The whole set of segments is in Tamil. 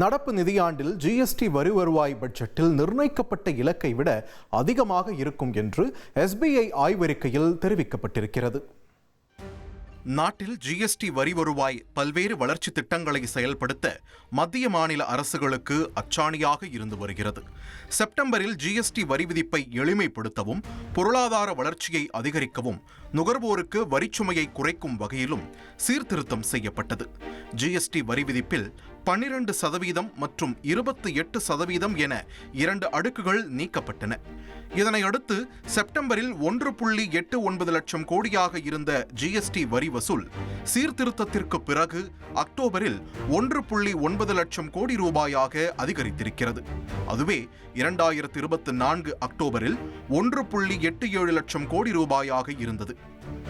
நடப்பு நிதியாண்டில் ஜிஎஸ்டி வரி வருவாய் பட்ஜெட்டில் நிர்ணயிக்கப்பட்ட இலக்கை விட அதிகமாக இருக்கும் என்று எஸ்பிஐ ஆய்வறிக்கையில் தெரிவிக்கப்பட்டிருக்கிறது. நாட்டில் ஜிஎஸ்டி வரி வருவாய் பல்வேறு வளர்ச்சி திட்டங்களை செயல்படுத்த மத்திய மாநில அரசுகளுக்கு அச்சாணியாக இருந்து வருகிறது. செப்டம்பரில் ஜிஎஸ்டி வரி விதிப்பை எளிமைப்படுத்தவும், பொருளாதார வளர்ச்சியை அதிகரிக்கவும், நுகர்வோருக்கு வரிச்சுமையை குறைக்கும் வகையிலும் சீர்திருத்தம் செய்யப்பட்டது. ஜிஎஸ்டி வரி விதிப்பில் 12% மற்றும் 28% என 2 அடுக்குகள் நீக்கப்பட்டன. இதனையடுத்து செப்டம்பரில் 1.89 லட்சம் கோடியாக இருந்த ஜிஎஸ்டி வரி வசூல் சீர்திருத்தத்திற்கு பிறகு அக்டோபரில் 1.9 லட்சம் கோடி ரூபாயாக அதிகரித்திருக்கிறது. அதுவே 2024 அக்டோபரில் 1.87 லட்சம் கோடி ரூபாயாக இருந்தது.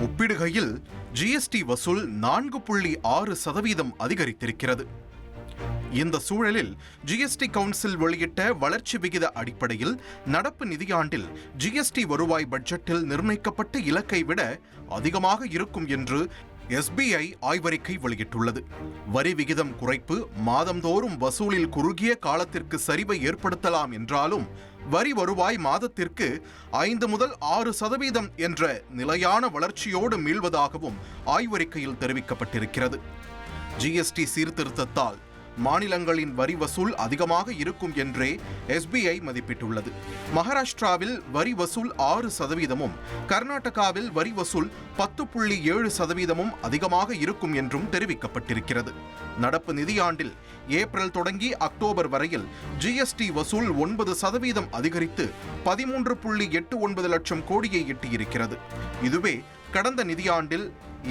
ஒப்பிடுகையில் ஜிஎஸ்டி வசூல் 4.6% அதிகரித்திருக்கிறது. இந்த சூழலில் ஜிஎஸ்டி கவுன்சில் வெளியிட்ட வளர்ச்சி விகித அடிப்படையில் நடப்பு நிதியாண்டில் ஜிஎஸ்டி வருவாய் பட்ஜெட்டில் நிர்ணயிக்கப்பட்ட இலக்கை விட அதிகமாக இருக்கும் என்று எஸ்பிஐ ஆய்வறிக்கை வெளியிட்டுள்ளது. வரி விகிதம் குறைப்பு மாதந்தோறும் வசூலில் குறுகிய காலத்திற்கு சரிவை ஏற்படுத்தலாம் என்றாலும் வரி வருவாய் மாதத்திற்கு 5 முதல் 6% என்ற நிலையான வளர்ச்சியோடு மீள்வதாகவும் ஆய்வறிக்கையில் தெரிவிக்கப்பட்டிருக்கிறது. ஜிஎஸ்டி சீர்திருத்தத்தால் மாநிலங்களின் வரி வசூல் அதிகமாக இருக்கும் என்றே எஸ்பிஐ மதிப்பிட்டுள்ளது. மகாராஷ்டிராவில் வரி வசூல் 6%, கர்நாடகாவில் வரி வசூல் 10.7% அதிகமாக இருக்கும் என்றும் தெரிவிக்கப்பட்டிருக்கிறது. நடப்பு நிதியாண்டில் ஏப்ரல் தொடங்கி அக்டோபர் வரையில் ஜிஎஸ்டி வசூல் 9% அதிகரித்து 13.89 லட்சம் கோடியை எட்டியிருக்கிறது. இதுவே கடந்த நிதியாண்டில்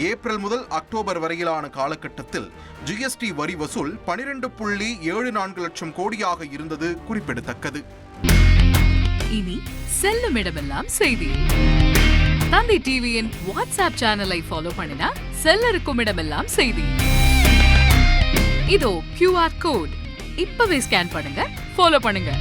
ஏப்ரல் முதல் அக்டோபர் வரையிலான காலகட்டத்தில் ஜிஎஸ்டி வரி வசூல் 12.74 லட்சம் கோடியாக இருந்தது குறிப்பிடத்தக்கது. இனி செல்லும் இடமெல்லாம் செய்தி. தந்தி டிவியின் வாட்ஸ்அப் சேனலை ஃபாலோ பண்ணினா செல்ல இருக்கும் இடமெல்லாம் செய்தி. இதோ QR கோட் இப்பவே ஸ்கேன் பண்ணுங்க, ஃபாலோ பண்ணுங்க.